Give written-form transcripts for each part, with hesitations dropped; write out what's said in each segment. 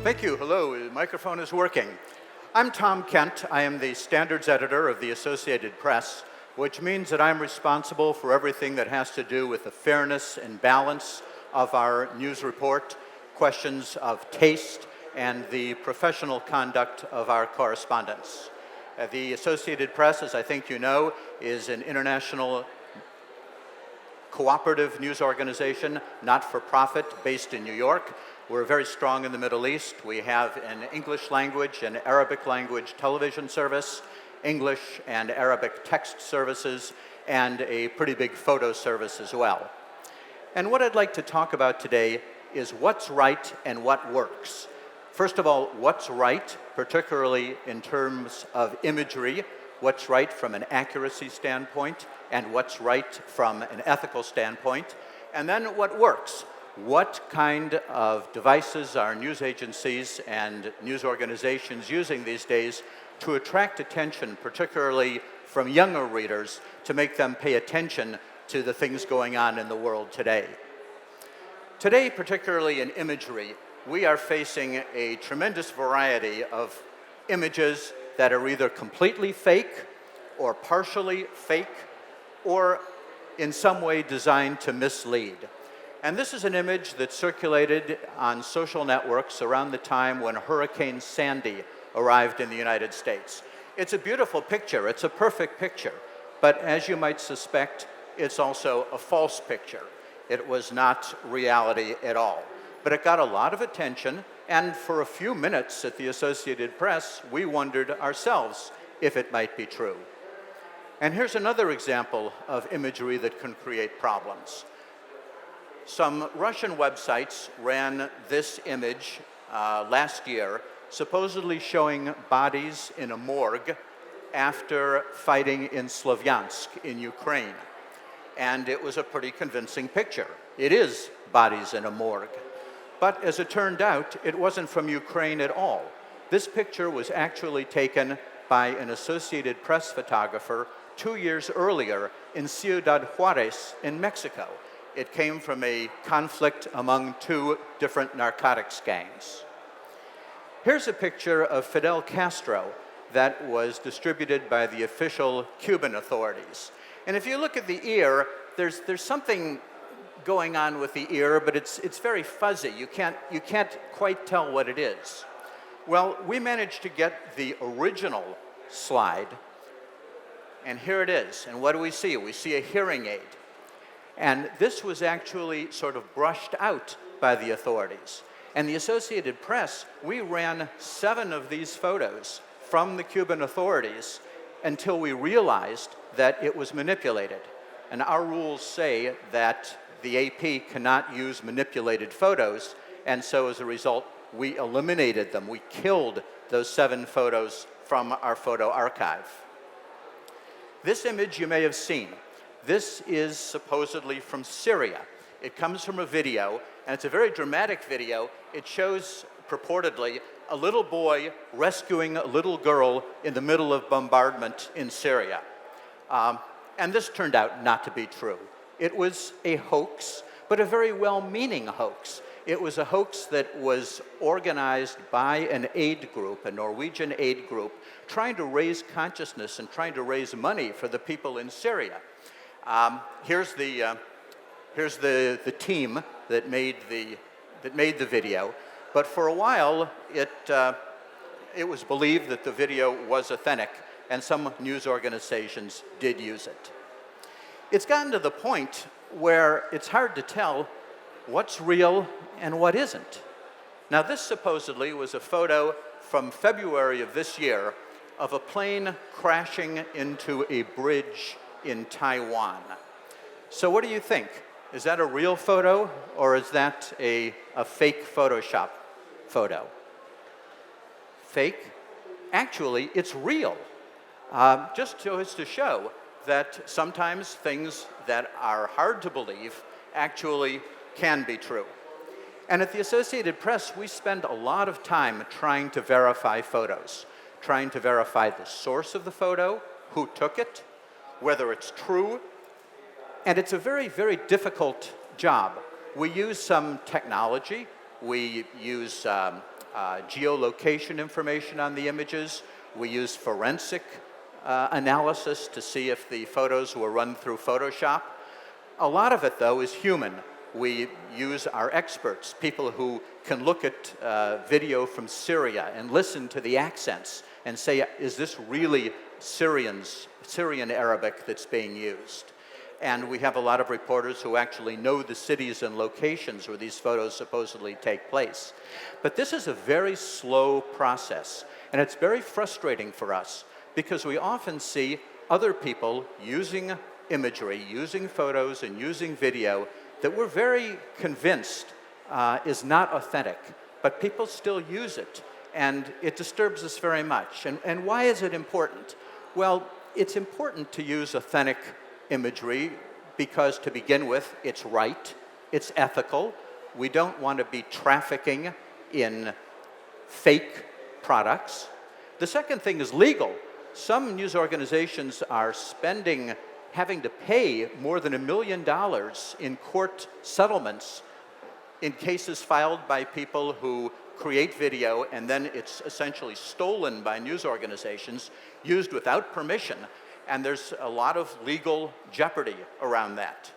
Thank you. Hello. The microphone is working. I'm Tom Kent. I am the standards editor of the Associated Press, which means that I'm responsible for everything that has to do with the fairness and balance of our news report, questions of taste, and the professional conduct of our correspondents. The Associated Press, as I think you know, is an international cooperative news organization, not-for-profit, based in New York. We're very strong in the Middle East. We have an English language and Arabic language television service, English and Arabic text services, and a pretty big photo service as well. And what I'd like to talk about today is what's right and what works. First of all, what's right, particularly in terms of imagery, what's right from an accuracy standpoint, and what's right from an ethical standpoint, and then what works. What kind of devices are news agencies and news organizations using these days to attract attention, particularly from younger readers, to make them pay attention to the things going on in the world today? Today, particularly in imagery, we are facing a tremendous variety of images that are either completely fake or partially fake or in some way designed to mislead. And this is an image that circulated on social networks around the time when Hurricane Sandy arrived in the United States. It's a beautiful picture, it's a perfect picture, but as you might suspect, it's also a false picture. It was not reality at all. But it got a lot of attention, and for a few minutes at the Associated Press, we wondered ourselves if it might be true. And here's another example of imagery that can create problems. Some Russian websites ran this image last year, supposedly showing bodies in a morgue after fighting in Slavyansk in Ukraine. And it was a pretty convincing picture. It is bodies in a morgue. But as it turned out, it wasn't from Ukraine at all. This picture was actually taken by an Associated Press photographer 2 years earlier in Ciudad Juarez in Mexico. It came from a conflict among two different narcotics gangs. Here's a picture of Fidel Castro that was distributed by the official Cuban authorities. And if you look at the ear, there's something going on with the ear, but it's very fuzzy. You can't quite tell what it is. Well, we managed to get the original slide, and here it is. And what do we see? We see a hearing aid. And this was actually sort of brushed out by the authorities. And the Associated Press, we ran 7 of these photos from the Cuban authorities until we realized that it was manipulated. And our rules say that the AP cannot use manipulated photos, and so as a result, we eliminated them. We killed those 7 photos from our photo archive. This image you may have seen. This is supposedly from Syria. It comes from a video, and it's a very dramatic video. It shows, purportedly, a little boy rescuing a little girl in the middle of bombardment in Syria. And this turned out not to be true. It was a hoax, but a very well-meaning hoax. It was a hoax that was organized by an aid group, a Norwegian aid group, trying to raise consciousness and trying to raise money for the people in Syria. Here's the team that made the video, but for a while it was believed that the video was authentic, and some news organizations did use it. It's gotten to the point where it's hard to tell what's real and what isn't. Now, this supposedly was a photo from February of this year of a plane crashing into a bridge in Taiwan. So what do you think? Is that a real photo, or is that a fake Photoshop photo? Fake? Actually, it's real. Just to show that sometimes things that are hard to believe actually can be true. And at the Associated Press, we spend a lot of time trying to verify photos, trying to verify the source of the photo, who took it, whether it's true, and it's a very, very difficult job. We use some technology. We use geolocation information on the images. We use forensic analysis to see if the photos were run through Photoshop. A lot of it, though, is human. We use our experts, people who can look at video from Syria and listen to the accents and say, is this really Syrian Arabic that's being used? And we have a lot of reporters who actually know the cities and locations where these photos supposedly take place. But this is a very slow process, and it's very frustrating for us because we often see other people using imagery, using photos, and using video that we're very convinced is not authentic, but people still use it, and it disturbs us very much. And why is it important? Well, it's important to use authentic imagery because, to begin with, it's right, it's ethical. We don't want to be trafficking in fake products. The second thing is legal. Some news organizations are having to pay more than $1 million in court settlements in cases filed by people who create video and then it's essentially stolen by news organizations, used without permission, and there's a lot of legal jeopardy around that.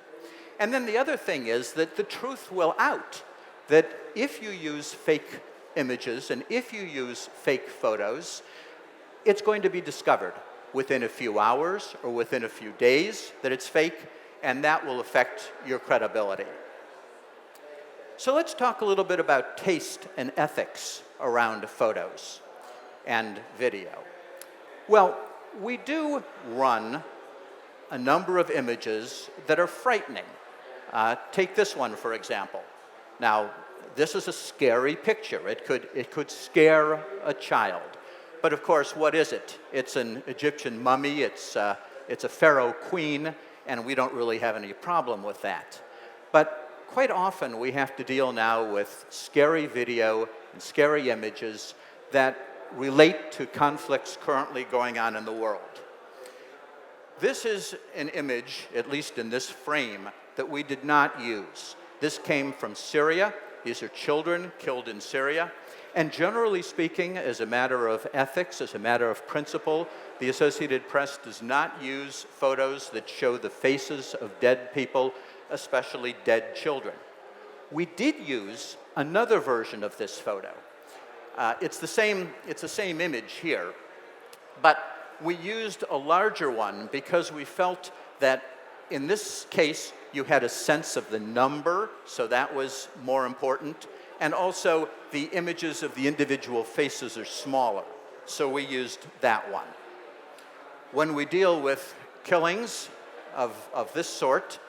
And then the other thing is that the truth will out, that if you use fake images and if you use fake photos, it's going to be discovered within a few hours or within a few days that it's fake, and that will affect your credibility. So let's talk a little bit about taste and ethics around photos and video. Well, we do run a number of images that are frightening. Take this one, for example. Now, this is a scary picture. It could scare a child. But of course, what is it? It's an Egyptian mummy, it's a pharaoh queen, and we don't really have any problem with that. But quite often we have to deal now with scary video and scary images that relate to conflicts currently going on in the world. This is an image, at least in this frame, that we did not use. This came from Syria. These are children killed in Syria. And generally speaking, as a matter of ethics, as a matter of principle, the Associated Press does not use photos that show the faces of dead people, especially dead children. We did use another version of this photo. It's the same image here, but we used a larger one because we felt that in this case you had a sense of the number, so that was more important, and also the images of the individual faces are smaller, so we used that one. When we deal with killings of this sort,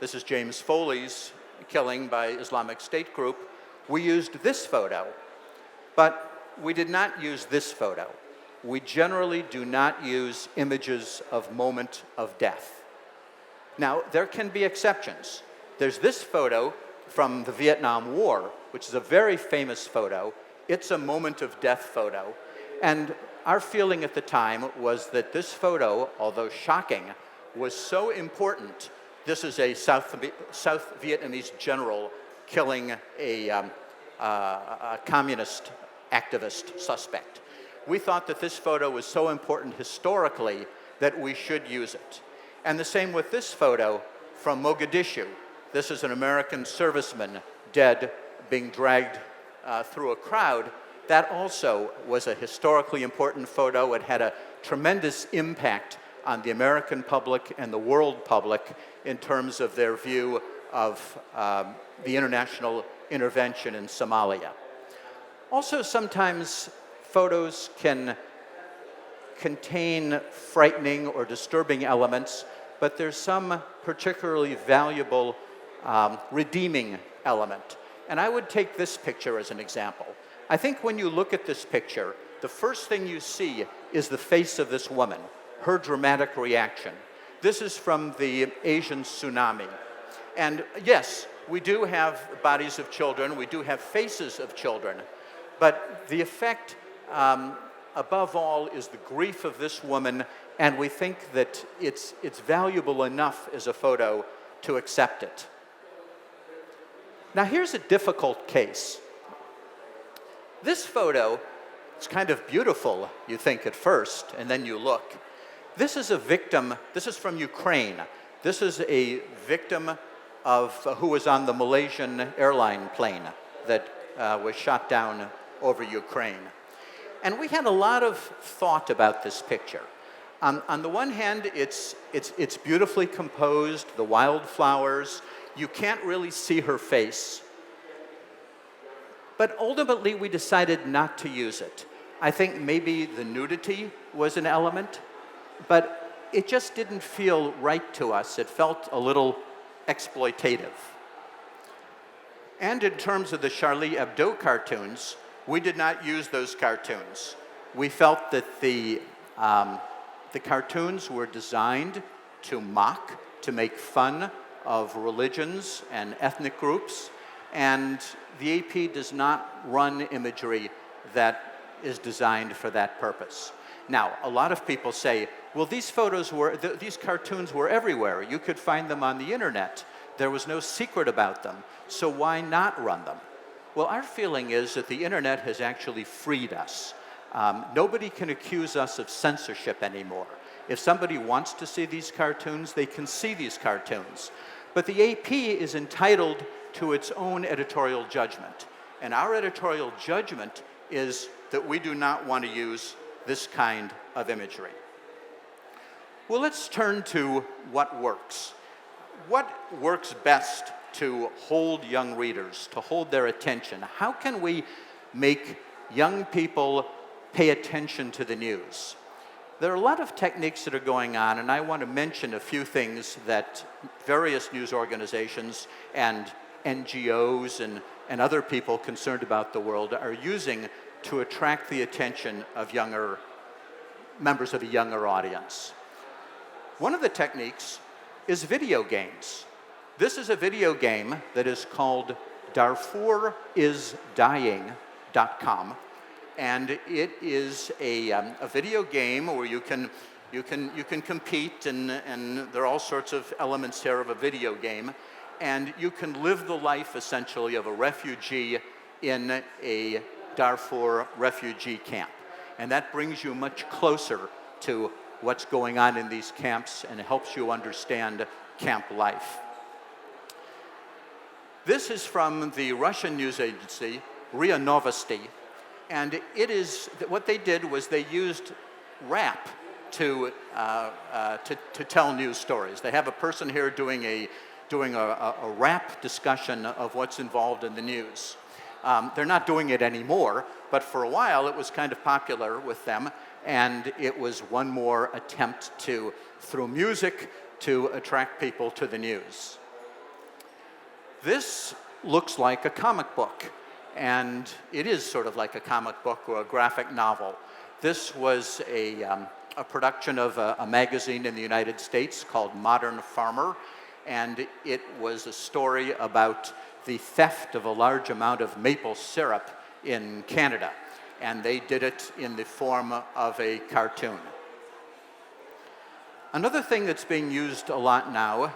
this is James Foley's killing by Islamic State group, we used this photo. But we did not use this photo. We generally do not use images of moment of death. Now, there can be exceptions. There's this photo from the Vietnam War, which is a very famous photo. It's a moment of death photo. And our feeling at the time was that this photo, although shocking, was so important. This is a South Vietnamese general killing a communist activist suspect. We thought that this photo was so important historically that we should use it. And the same with this photo from Mogadishu. This is an American serviceman dead, being dragged through a crowd. That also was a historically important photo. It had a tremendous impact on the American public and the world public in terms of their view of the international intervention in Somalia. Also, sometimes photos can contain frightening or disturbing elements, but there's some particularly valuable redeeming element. And I would take this picture as an example. I think when you look at this picture, the first thing you see is the face of this woman, her dramatic reaction. This is from the Asian tsunami. And yes, we do have bodies of children, we do have faces of children, but the effect, above all, is the grief of this woman, and we think that it's valuable enough as a photo to accept it. Now here's a difficult case. This photo, it's kind of beautiful, you think at first, and then you look. This is a victim, this is from Ukraine. This is a victim of who was on the Malaysian airline plane that was shot down over Ukraine. And we had a lot of thought about this picture. On the one hand, it's beautifully composed, the wildflowers. You can't really see her face. But ultimately, we decided not to use it. I think maybe the nudity was an element, but it just didn't feel right to us. It felt a little exploitative. And in terms of the Charlie Hebdo cartoons, we did not use those cartoons. We felt that the cartoons were designed to mock, to make fun of religions and ethnic groups, and the AP does not run imagery that is designed for that purpose. Now, a lot of people say, well, these cartoons were everywhere. You could find them on the internet. There was no secret about them, so why not run them? Well, our feeling is that the internet has actually freed us. Nobody can accuse us of censorship anymore. If somebody wants to see these cartoons, they can see these cartoons. But the AP is entitled to its own editorial judgment. And our editorial judgment is that we do not want to use this kind of imagery. Well, let's turn to what works. What works best to hold young readers, to hold their attention? How can we make young people pay attention to the news? There are a lot of techniques that are going on, and I want to mention a few things that various news organizations and NGOs and other people concerned about the world are using to attract the attention of members of a younger audience. One of the techniques is video games. This is a video game that is called DarfurIsDying.com, and it is a video game where you can compete, and there are all sorts of elements here of a video game, and you can live the life essentially of a refugee in a Darfur refugee camp, and that brings you much closer to what's going on in these camps and helps you understand camp life. This is from the Russian news agency, RIA Novosti, and what they did was they used rap to tell news stories. They have a person here doing a rap discussion of what's involved in the news. They're not doing it anymore, but for a while it was kind of popular with them, and it was one more attempt through music, to attract people to the news. This looks like a comic book, and it is sort of like a comic book or a graphic novel. This was a production of a magazine in the United States called Modern Farmer, and it was a story about the theft of a large amount of maple syrup in Canada, and they did it in the form of a cartoon. Another thing that's being used a lot now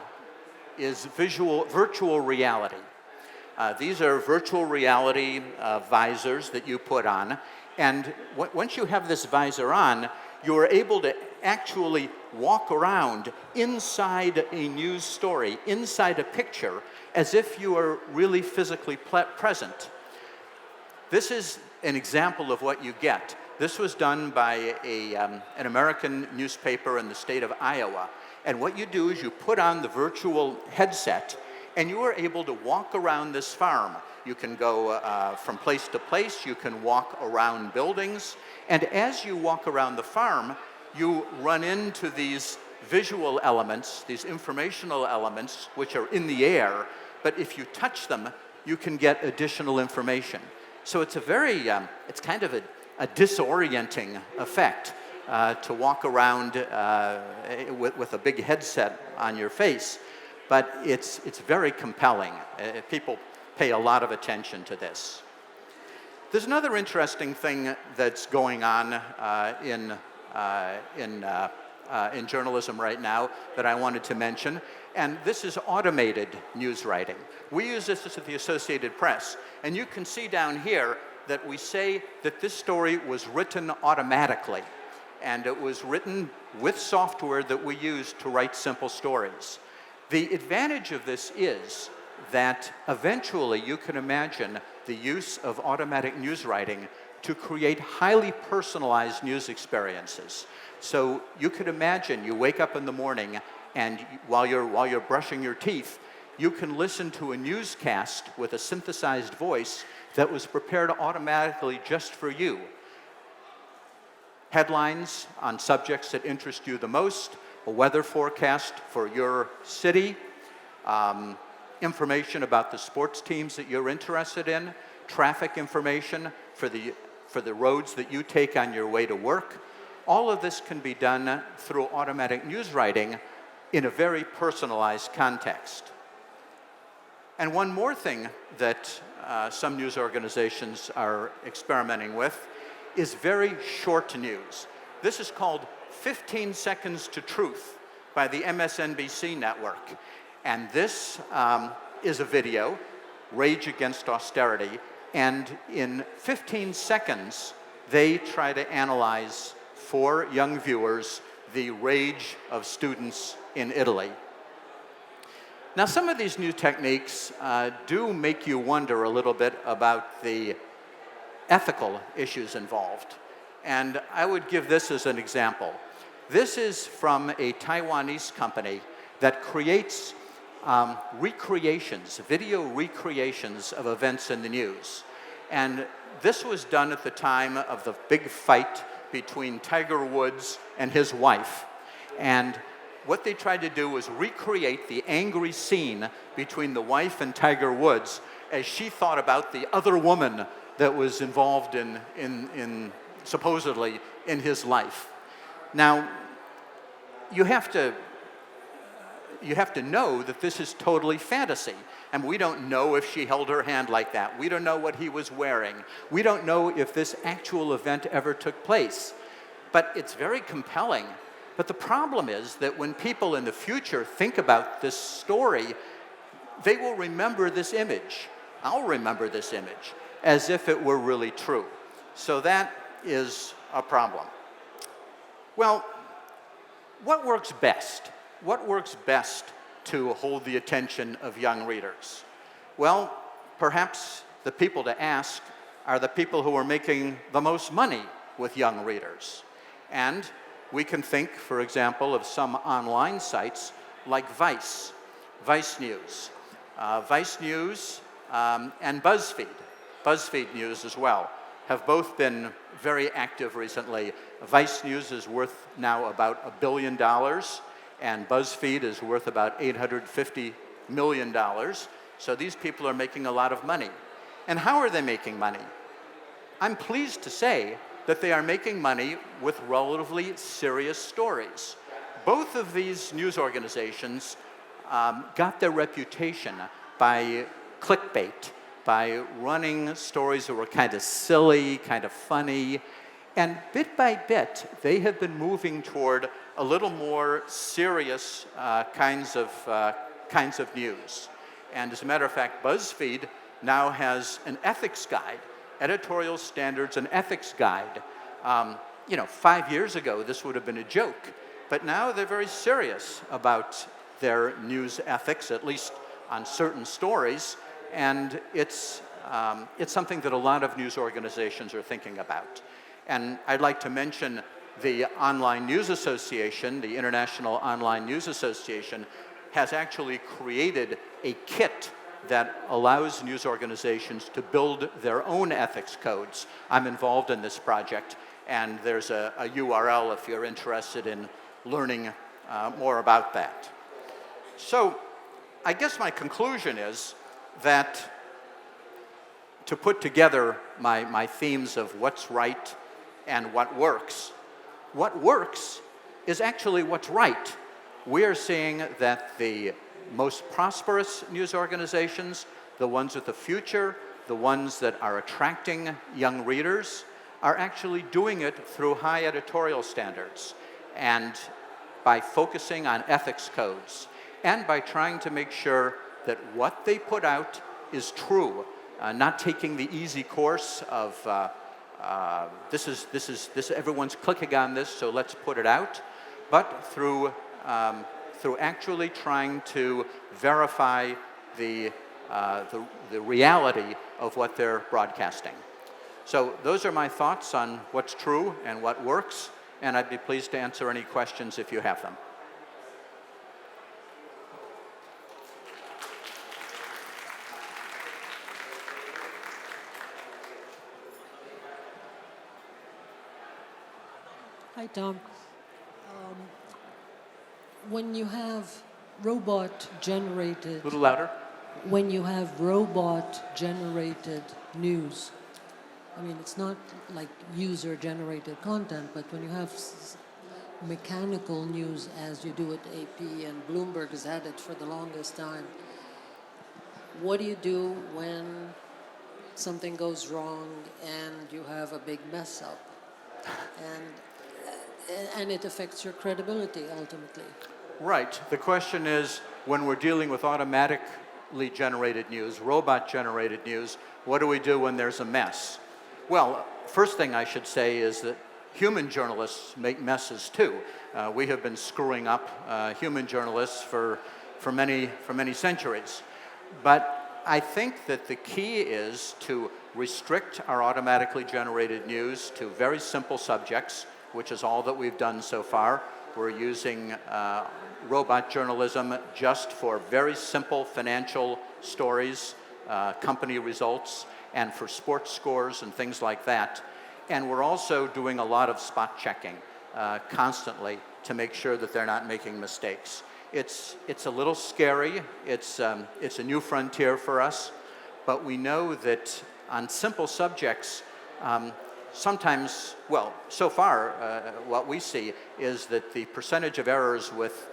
is virtual reality. These are virtual reality visors that you put on, and once you have this visor on, you're able to actually walk around inside a news story, inside a picture, as if you are really physically present. This is an example of what you get. This was done by an American newspaper in the state of Iowa. And what you do is you put on the virtual headset, and you are able to walk around this farm. You can go from place to place. You can walk around buildings. And as you walk around the farm, you run into these visual elements, these informational elements, which are in the air. But if you touch them, you can get additional information. So it's it's kind of a disorienting effect to walk around with a big headset on your face, but it's very compelling. People pay a lot of attention to this. There's another interesting thing that's going on in journalism right now that I wanted to mention, and this is automated news writing. We use this at the Associated Press, and you can see down here that we say that this story was written automatically, and it was written with software that we use to write simple stories. The advantage of this is that eventually you can imagine the use of automatic news writing to create highly personalized news experiences. So you could imagine you wake up in the morning and while you're brushing your teeth, you can listen to a newscast with a synthesized voice that was prepared automatically just for you. Headlines on subjects that interest you the most, a weather forecast for your city, information about the sports teams that you're interested in, traffic information for the roads that you take on your way to work. All of this can be done through automatic news writing in a very personalized context. And one more thing that some news organizations are experimenting with is very short news. This is called 15 Seconds to Truth by the MSNBC network. And this is a video, Rage Against Austerity, and in 15 seconds, they try to analyze for young viewers the rage of students in Italy. Now, some of these new techniques do make you wonder a little bit about the ethical issues involved. And I would give this as an example. This is from a Taiwanese company that creates recreations, video recreations of events in the news. And this was done at the time of the big fight between Tiger Woods and his wife. And what they tried to do was recreate the angry scene between the wife and Tiger Woods as she thought about the other woman that was involved in supposedly in his life. Now, you have to know that this is totally fantasy. And we don't know if she held her hand like that. We don't know what he was wearing. We don't know if this actual event ever took place. But it's very compelling. But the problem is that when people in the future think about this story, they will remember this image. I'll remember this image as if it were really true. So that is a problem. Well, what works best? What works best to hold the attention of young readers? Well, perhaps the people to ask are the people who are making the most money with young readers. And we can think, for example, of some online sites like Vice News. Vice News and BuzzFeed News as well, have both been very active recently. Vice News is worth now about $1 billion, and BuzzFeed is worth about $850 million. So these people are making a lot of money. And how are they making money? I'm pleased to say that they are making money with relatively serious stories. Both of these news organizations got their reputation by clickbait, by running stories that were kind of silly, kind of funny, and bit by bit, they have been moving toward a little more serious kinds of news. And as a matter of fact, BuzzFeed now has an ethics guide, editorial standards and ethics guide. 5 years ago, this would have been a joke, but now they're very serious about their news ethics, at least on certain stories, and it's something that a lot of news organizations are thinking about. And I'd like to mention the Online News Association, the International Online News Association, has actually created a kit that allows news organizations to build their own ethics codes. I'm involved in this project, and there's a URL if you're interested in learning more about that. So I guess my conclusion is that to put together my themes of what's right and what works is actually what's right. We are seeing that the most prosperous news organizations, the ones with the future, the ones that are attracting young readers, are actually doing it through high editorial standards and by focusing on ethics codes and by trying to make sure that what they put out is true, not taking the easy course of this everyone's clicking on this, so let's put it out, but through actually trying to verify the reality of what they're broadcasting. So those are my thoughts on what's true and what works, and I'd be pleased to answer any questions if you have them. Hi, Tom. When you have robot-generated... A little louder. When you have robot-generated news, I mean, it's not like user-generated content, but when you have mechanical news, as you do at AP, and Bloomberg has had it for the longest time, what do you do when something goes wrong and you have a big mess up? And it affects your credibility, ultimately. Right. The question is, when we're dealing with automatically generated news, robot-generated news, what do we do when there's a mess? Well, first thing I should say is that human journalists make messes too. We have been screwing up human journalists for many centuries. But I think that the key is to restrict our automatically generated news to very simple subjects, which is all that we've done so far. We're using robot journalism just for very simple financial stories, company results, and for sports scores and things like that. And we're also doing a lot of spot checking constantly to make sure that they're not making mistakes. It's a little scary. It's a new frontier for us, but we know that on simple subjects, sometimes, well, so far, what we see is that the percentage of errors with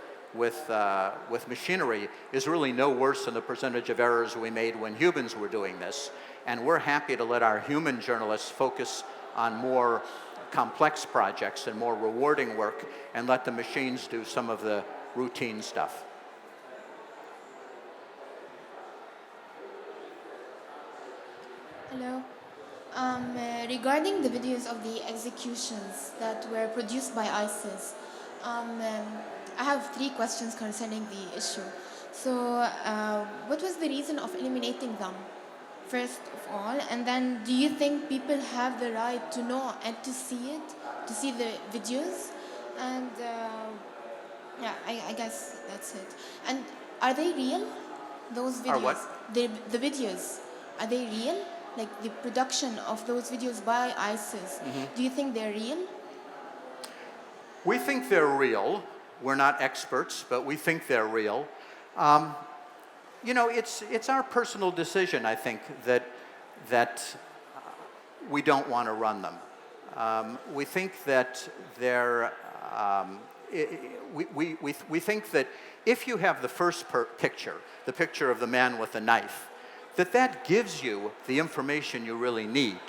machinery is really no worse than the percentage of errors we made when humans were doing this. And we're happy to let our human journalists focus on more complex projects and more rewarding work and let the machines do some of the routine stuff. Hello. Regarding the videos of the executions that were produced by ISIS, I have 3 questions concerning the issue. So, what was the reason of eliminating them, first of all? And then, do you think people have the right to know and to see it, to see the videos? And yeah, I guess that's it. And are they real, those videos? Are what? The videos, are they real? Like the production of those videos by ISIS, do you think they're real? We think they're real. We're not experts, but we think they're real. You know, it's our personal decision, I think, that we don't want to run them. We think that they're, we think that if you have the first picture, the picture of the man with the knife, that gives you the information you really need,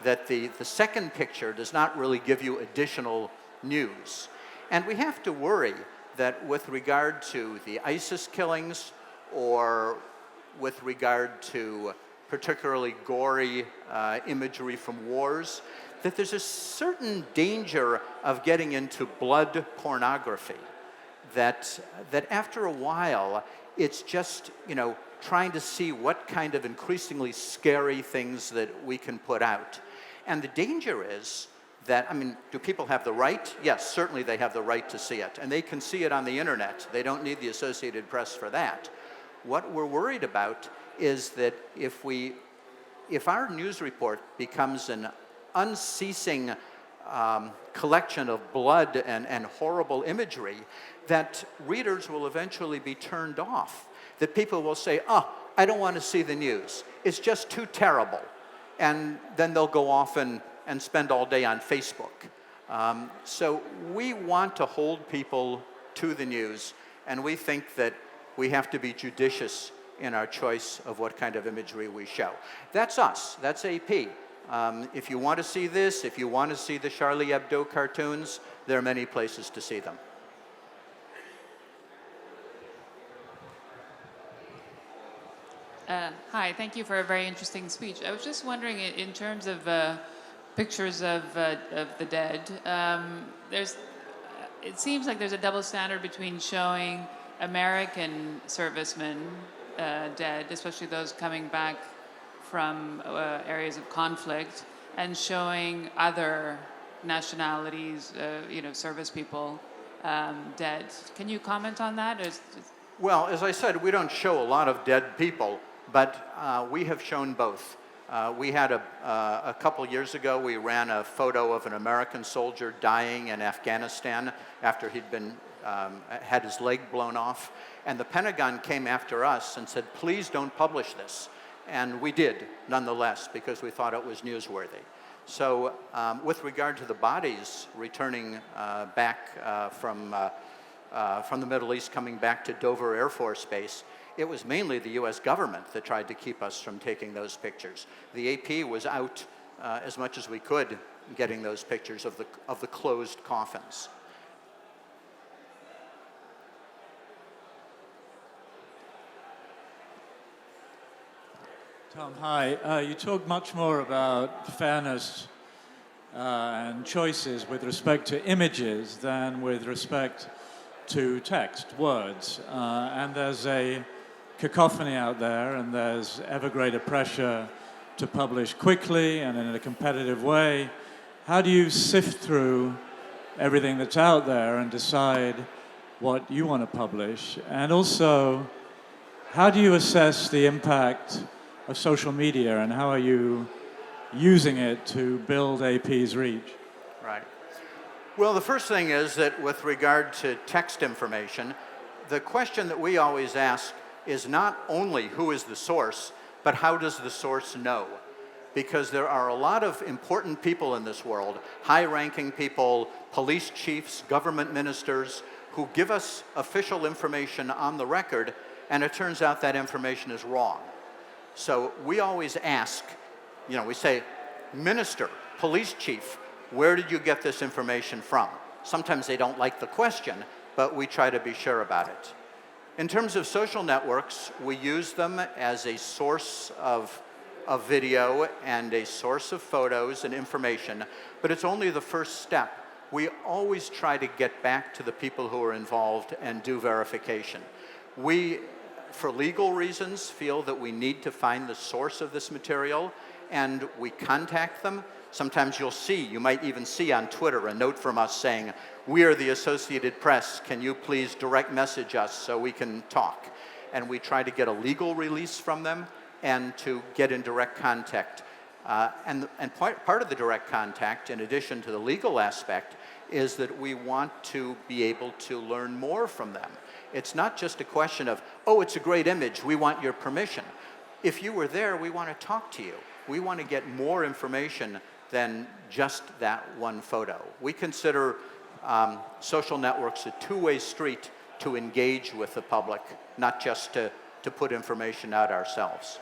that the second picture does not really give you additional news. And we have to worry that with regard to the ISIS killings or with regard to particularly gory imagery from wars, that there's a certain danger of getting into blood pornography, that after a while, it's just, you know, trying to see what kind of increasingly scary things that we can put out. And the danger is that, I mean, do people have the right? Yes, certainly they have the right to see it. And they can see it on the internet. They don't need the Associated Press for that. What we're worried about is that if our news report becomes an unceasing collection of blood and horrible imagery, that readers will eventually be turned off. That people will say, oh, I don't want to see the news. It's just too terrible. And then they'll go off and spend all day on Facebook. So we want to hold people to the news, and we think that we have to be judicious in our choice of what kind of imagery we show. That's us. That's AP. If you want to see this, if you want to see the Charlie Hebdo cartoons, there are many places to see them. Hi, thank you for a very interesting speech. I was just wondering, in terms of pictures of the dead, it seems like there's a double standard between showing American servicemen dead, especially those coming back from areas of conflict, and showing other nationalities, service people dead. Can you comment on that? Well, as I said, we don't show a lot of dead people, but we have shown both. We had a couple years ago, we ran a photo of an American soldier dying in Afghanistan after he'd been had his leg blown off, and the Pentagon came after us and said, please don't publish this. And we did, nonetheless, because we thought it was newsworthy. So with regard to the bodies returning back from the Middle East, coming back to Dover Air Force Base, it was mainly the US government that tried to keep us from taking those pictures. The AP was out as much as we could getting those pictures of the closed coffins. Tom, hi. You talked much more about fairness and choices with respect to images than with respect to text, words. And there's a cacophony out there, and there's ever greater pressure to publish quickly and in a competitive way. How do you sift through everything that's out there and decide what you want to publish? And also, how do you assess the impact of social media, and how are you using it to build AP's reach? Right. Well, the first thing is that with regard to text information, the question that we always ask is not only who is the source, but how does the source know? Because there are a lot of important people in this world, high-ranking people, police chiefs, government ministers, who give us official information on the record, and it turns out that information is wrong. So we always ask, we say, minister, police chief, where did you get this information from? Sometimes they don't like the question, but we try to be sure about it. In terms of social networks, we use them as a source of video and a source of photos and information, but it's only the first step. We always try to get back to the people who are involved and do verification. We, for legal reasons, feel that we need to find the source of this material, and we contact them. Sometimes you might even see on Twitter a note from us saying, we are the Associated Press, can you please direct message us so we can talk? And we try to get a legal release from them and to get in direct contact. And part of the direct contact, in addition to the legal aspect, is that we want to be able to learn more from them. It's not just a question of, oh, it's a great image, we want your permission. If you were there, we want to talk to you. We want to get more information than just that one photo. We consider social networks a two-way street to engage with the public, not just to put information out ourselves.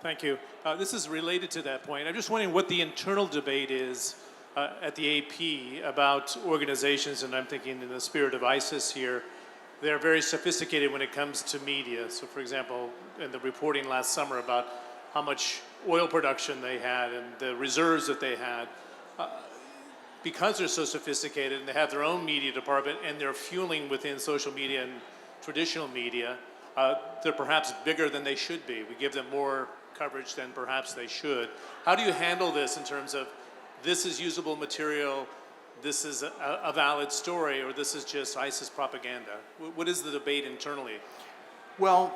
Thank you. This is related to that point. I'm just wondering what the internal debate is at the AP about organizations, and I'm thinking in the spirit of ISIS here. They're very sophisticated when it comes to media. So for example, in the reporting last summer about how much oil production they had and the reserves that they had, because they're so sophisticated and they have their own media department and they're fueling within social media and traditional media, they're perhaps bigger than they should be. We give them more coverage than perhaps they should. How do you handle this in terms of this is usable material, this is a valid story, or this is just ISIS propaganda? What is the debate internally? Well,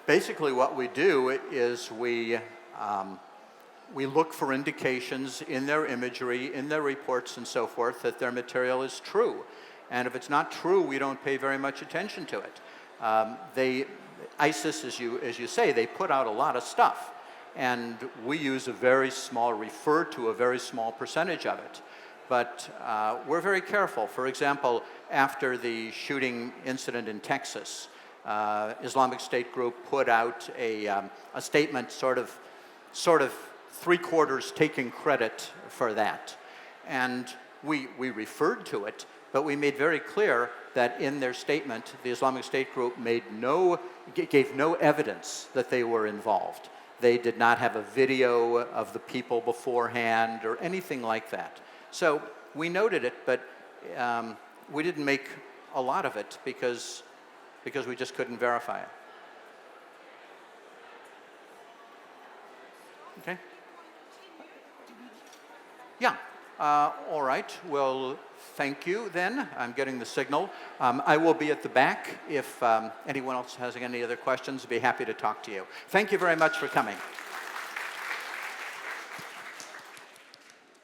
basically what we do is we look for indications in their imagery, in their reports and so forth, that their material is true. And if it's not true, we don't pay very much attention to it. ISIS, as you say, they put out a lot of stuff. And we use refer to a very small percentage of it. But we're very careful. For example, after the shooting incident in Texas, Islamic State group put out a statement sort of three-quarters taking credit for that. And we referred to it, but we made very clear that in their statement, the Islamic State group gave no evidence that they were involved. They did not have a video of the people beforehand or anything like that. So we noted it, but we didn't make a lot of it because we just couldn't verify it. Okay? Yeah. All right. Well, thank you then. I'm getting the signal. I will be at the back. If anyone else has any other questions, I'd be happy to talk to you. Thank you very much for coming.